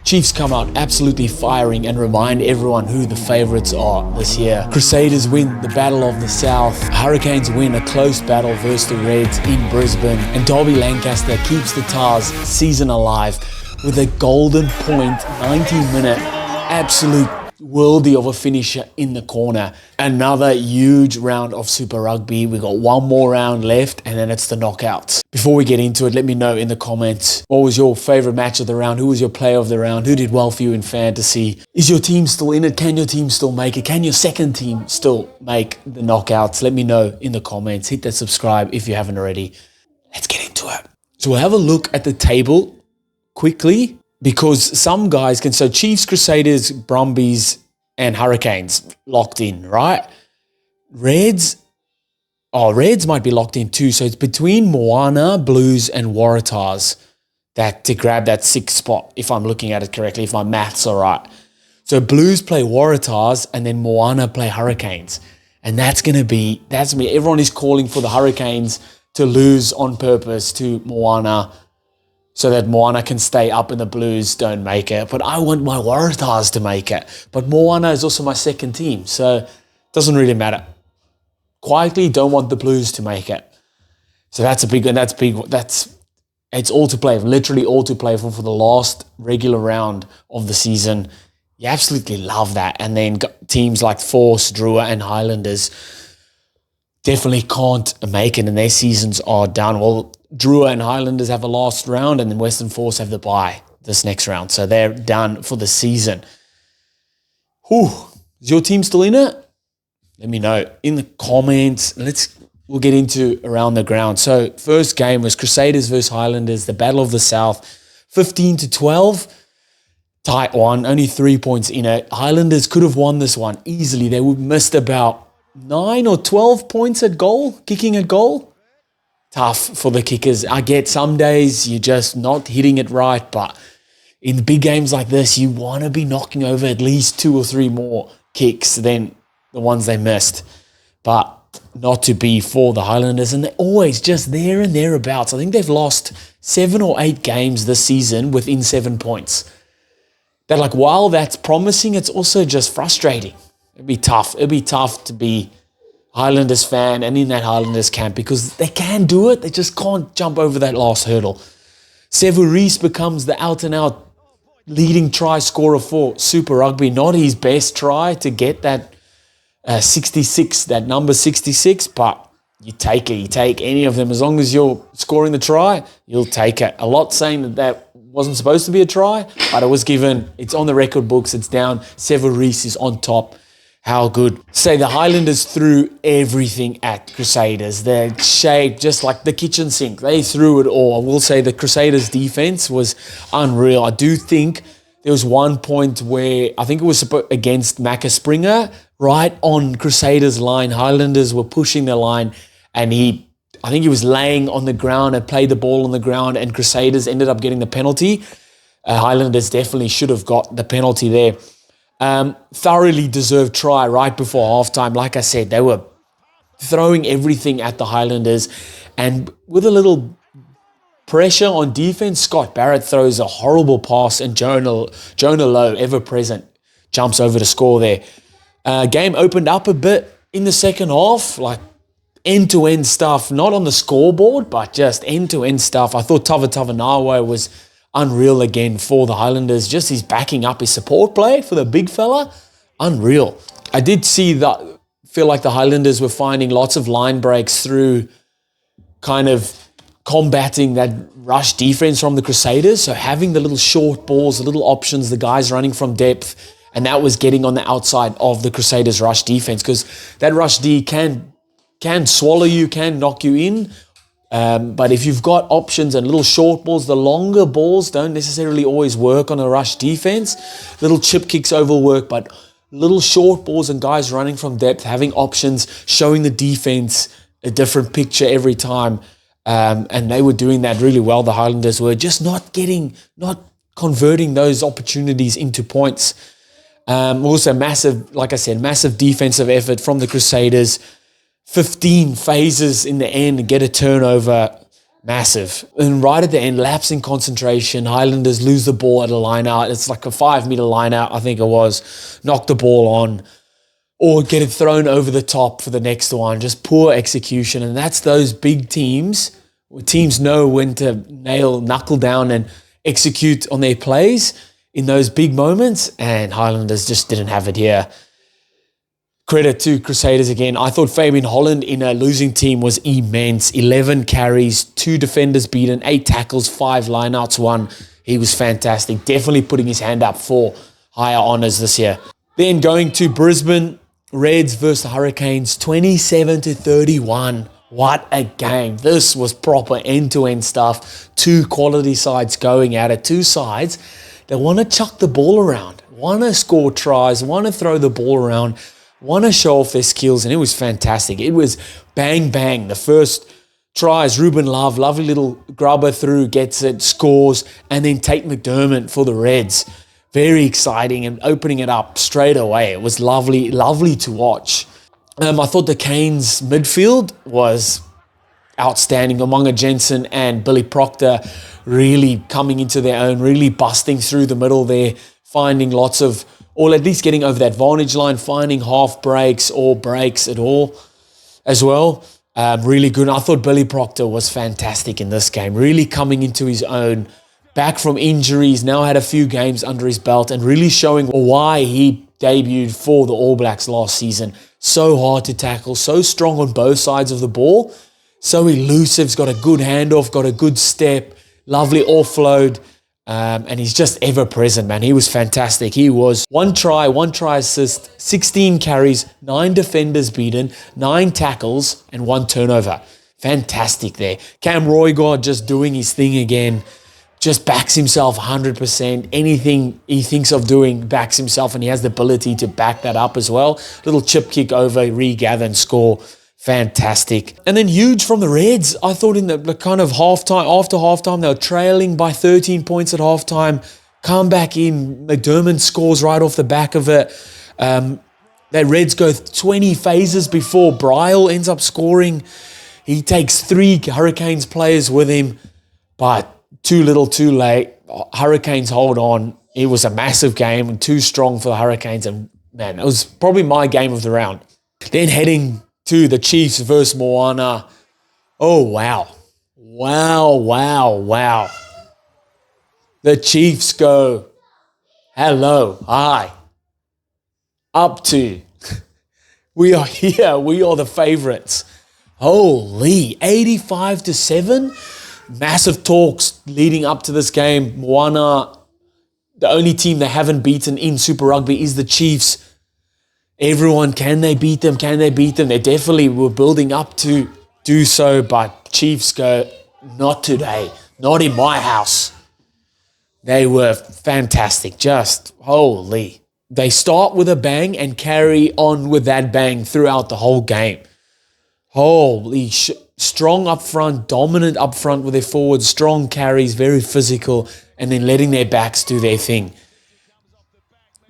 Chiefs come out absolutely firing and remind everyone who the favourites are this year. Crusaders win the Battle of the South. Hurricanes win a close battle versus the Reds in Brisbane. And Derby Lancaster keeps the Tars season alive with a golden point 90-minute absolute worldie of a finisher in the corner. Another huge round of Super Rugby. We got one more round left and then it's the knockouts. Before we get into it, let me know in the comments, what was your favourite match of the round? Who was your player of the round? Who did well for you in fantasy? Is your team still in it? Can your team still make it? Can your second team still make the knockouts? Let me know in the comments. Hit that subscribe if you haven't already. Let's get into it. So we'll have a look at the table quickly, because some guys can, so Chiefs, Crusaders, Brumbies, and Hurricanes locked in, right? Reds might be locked in too. So it's between Moana, Blues, and Waratahs to grab that 6th spot, if I'm looking at it correctly, if my maths are right. So Blues play Waratahs, and then Moana play Hurricanes. And that's gonna be, everyone is calling for the Hurricanes to lose on purpose to Moana, so that Moana can stay up and the Blues don't make it. But I want my Waratahs to make it. But Moana is also my second team, so it doesn't really matter. Quietly don't want the Blues to make it. So that's a big one. It's all to play, literally all to play for the last regular round of the season. You absolutely love that. And then teams like Force, Drua, and Highlanders definitely can't make it and their seasons are done. Well, Drua and Highlanders have a last round and then Western Force have the bye this next round. So they're done for the season. Whew. Is your team still in it? Let me know in the comments. We'll get into around the ground. So first game was Crusaders versus Highlanders, the Battle of the South, 15-12. Tight one, only 3 points in it. Highlanders could have won this one easily. They would missed about 9 or 12 points at goal, kicking at goal. Tough for the kickers. I get some days you're just not hitting it right, but in big games like this, you want to be knocking over at least 2 or 3 more kicks than the ones they missed. But not to be for the Highlanders, and they're always just there and thereabouts. I think they've lost 7 or 8 games this season within 7 points. That, while that's promising, it's also just frustrating. It'd be tough. It'd be tough to be Highlanders fan and in that Highlanders camp, because they can do it. They just can't jump over that last hurdle. Sevu Reece becomes the out-and-out leading try scorer for Super Rugby. Not his best try to get that 66, that number 66, but you take it. You take any of them. As long as you're scoring the try, you'll take it. A lot saying that wasn't supposed to be a try, but it was given. It's on the record books. It's down. Sevu Reece is on top. How good. Say the Highlanders threw everything at Crusaders. They're shaped just like the kitchen sink. They threw it all. I will say the Crusaders defense was unreal. I do think there was one point where I think it was against Macca Springer, right on Crusaders' line. Highlanders were pushing the line and I think he was laying on the ground and played the ball on the ground, and Crusaders ended up getting the penalty. Highlanders definitely should have got the penalty there. Thoroughly deserved try right before halftime. Like I said, they were throwing everything at the Highlanders, and with a little pressure on defense, Scott Barrett throws a horrible pass, and Jonah Lowe, ever present, jumps over to score there. Game opened up a bit in the second half, end-to-end stuff, not on the scoreboard, but just end-to-end stuff. I thought Tavanawa was unreal again for the Highlanders. Just his backing up, his support play for the big fella, unreal. I did feel like the Highlanders were finding lots of line breaks through kind of combating that rush defense from the Crusaders. So having the little short balls, the little options, the guys running from depth, and that was getting on the outside of the Crusaders rush defense, because that rush D can swallow you, can knock you in. But if you've got options and little short balls, the longer balls don't necessarily always work on a rush defense. Little chip kicks over work, but little short balls and guys running from depth, having options, showing the defense a different picture every time. And they were doing that really well. The Highlanders were just not converting those opportunities into points. Also massive, like I said, massive defensive effort from the Crusaders. 15 phases in the end, get a turnover. Massive. And right at the end, lapse in concentration. Highlanders lose the ball at a line out. It's like a 5-meter line out, I think it was. Knock the ball on or get it thrown over the top for the next one. Just poor execution. And that's those big teams. Teams know when to knuckle down and execute on their plays in those big moments. And Highlanders just didn't have it here. Credit to Crusaders again. I thought Fabian Holland in a losing team was immense. 11 carries, 2 defenders beaten, 8 tackles, 5 lineouts, 1. He was fantastic. Definitely putting his hand up for higher honours this year. Then going to Brisbane, Reds versus the Hurricanes, 27-31. What a game. This was proper end-to-end stuff. 2 quality sides going at it. 2 sides that want to chuck the ball around, want to score tries, want to throw the ball around, want to show off their skills, and it was fantastic. It was bang, bang. The first tries, Ruben Love, lovely little grubber through, gets it, scores, and then Tate McDermott for the Reds. Very exciting and opening it up straight away. It was lovely, lovely to watch. I thought the Canes midfield was outstanding. Umonga Jensen and Billy Proctor really coming into their own, really busting through the middle there, finding lots of, or at least getting over that vantage line, finding half breaks or breaks at all as well. Really good. I thought Billy Proctor was fantastic in this game, really coming into his own, back from injuries, now had a few games under his belt and really showing why he debuted for the All Blacks last season. So hard to tackle, so strong on both sides of the ball, so elusive, he's got a good handoff, got a good step, lovely offload. And he's just ever present, man. He was fantastic. He was one try assist, 16 carries, 9 defenders beaten, 9 tackles, and 1 turnover. Fantastic there. Cam Roygard just doing his thing again. Just backs himself 100%. Anything he thinks of doing backs himself, and he has the ability to back that up as well. Little chip kick over, regather and score. Fantastic. And then huge from the Reds. I thought in the kind of after halftime, they were trailing by 13 points at halftime. Come back in. McDermott scores right off the back of it. That Reds go 20 phases before Bryle ends up scoring. He takes 3 Hurricanes players with him, but too little, too late. Hurricanes hold on. It was a massive game and too strong for the Hurricanes. And man, it was probably my game of the round. Then heading to the Chiefs versus Moana. Oh, wow. Wow. The Chiefs go, hello, hi, up to. We are here. We are the favorites. Holy, 85-7. Massive talks leading up to this game. Moana, the only team they haven't beaten in Super Rugby is the Chiefs. Everyone, can they beat them? Can they beat them? They definitely were building up to do so, but Chiefs go, not today. Not in my house. They were fantastic. Just, holy. They start with a bang and carry on with that bang throughout the whole game. Holy strong up front, dominant up front with their forwards, strong carries, very physical, and then letting their backs do their thing.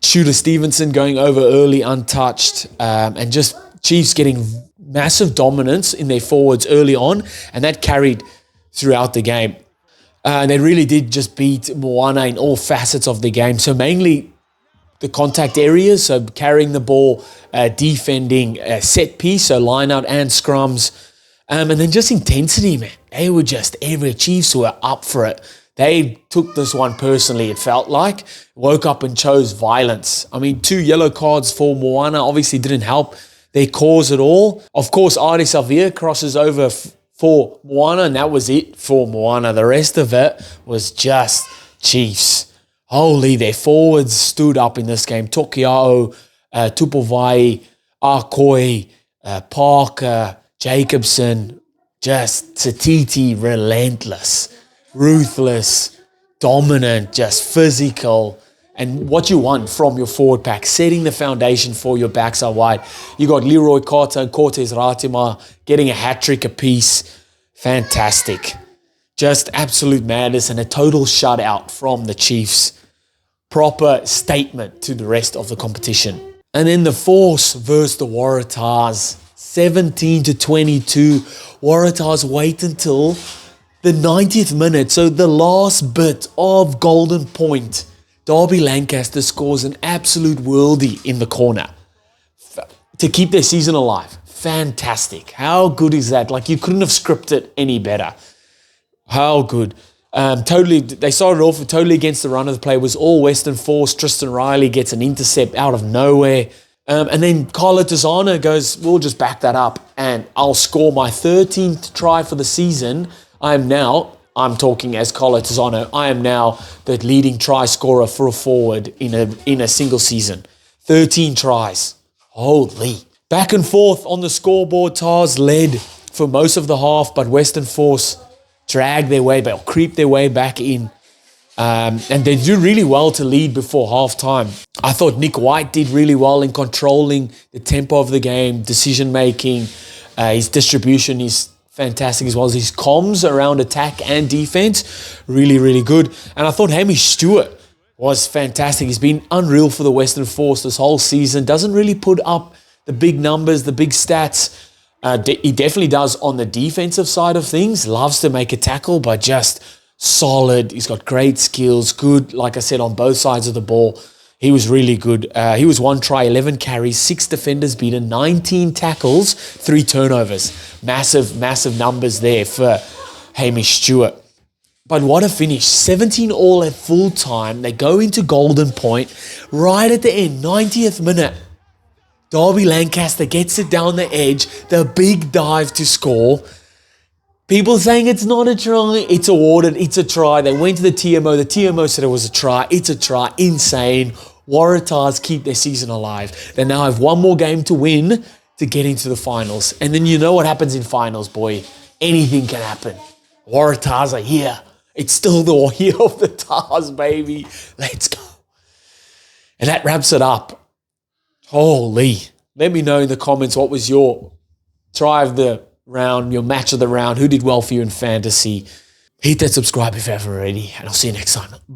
Shooter Stevenson going over early untouched, and just Chiefs getting massive dominance in their forwards early on, and that carried throughout the game. They really did just beat Moana in all facets of the game. So mainly the contact areas, so carrying the ball, defending, set piece, so line out and scrums, and then just intensity, man. They were just, every Chiefs were up for it. They took this one personally, it felt like. Woke up and chose violence. I mean, 2 yellow cards for Moana obviously didn't help their cause at all. Of course, Adi Savia crosses over for Moana, and that was it for Moana. The rest of it was just Chiefs. Holy, their forwards stood up in this game. Tokiao, Tupovai, Arkoi, Parker, Jacobson, just Satiti, relentless, ruthless, dominant, just physical, and what you want from your forward pack, setting the foundation for your backside wide. You got Leroy Carter and Cortez Ratima getting a hat-trick apiece. Fantastic. Just absolute madness and a total shutout from the Chiefs. Proper statement to the rest of the competition. And then the Force versus the Waratahs, 17-22. Waratahs wait until The 90th minute, so the last bit of golden point, Derby Lancaster scores an absolute worldie in the corner to keep their season alive. Fantastic. How good is that? Like, you couldn't have scripted any better. How good. Totally, they started off totally against the run of the play. It was all Western Force. Tristan Riley gets an intercept out of nowhere. And then Carlo Tizana goes, we'll just back that up and I'll score my 13th try for the season. I'm talking as Carlo Tizano, I am now the leading try scorer for a forward in a single season. 13 tries. Holy. Back and forth on the scoreboard. Tars led for most of the half, but Western Force dragged their way back, or creep their way back in. And they do really well to lead before halftime. I thought Nick White did really well in controlling the tempo of the game, decision-making. His distribution is fantastic, as well as his comms around attack and defense. Really, really good. And I thought Hamish Stewart was fantastic. He's been unreal for the Western Force this whole season. Doesn't really put up the big numbers, the big stats. He definitely does on the defensive side of things. Loves to make a tackle, but just solid. He's got great skills. Good, like I said, on both sides of the ball. He was really good. He was 1 try, 11 carries, 6 defenders beaten, 19 tackles, 3 turnovers. Massive, massive numbers there for Hamish Stewart. But what a finish. 17 all at full time. They go into golden point. Right at the end, 90th minute, Derby Lancaster gets it down the edge. The big dive to score. People saying it's not a try. It's awarded. It's a try. They went to the TMO. The TMO said it was a try. It's a try. Insane. Waratahs keep their season alive. They now have one more game to win to get into the finals. And then you know what happens in finals, boy. Anything can happen. Waratahs are here. It's still the year of the Tars, baby. Let's go. And that wraps it up. Holy. Let me know in the comments what was your try of the round, your match of the round. Who did well for you in fantasy? Hit that subscribe if you haven't already. And I'll see you next time. Bye.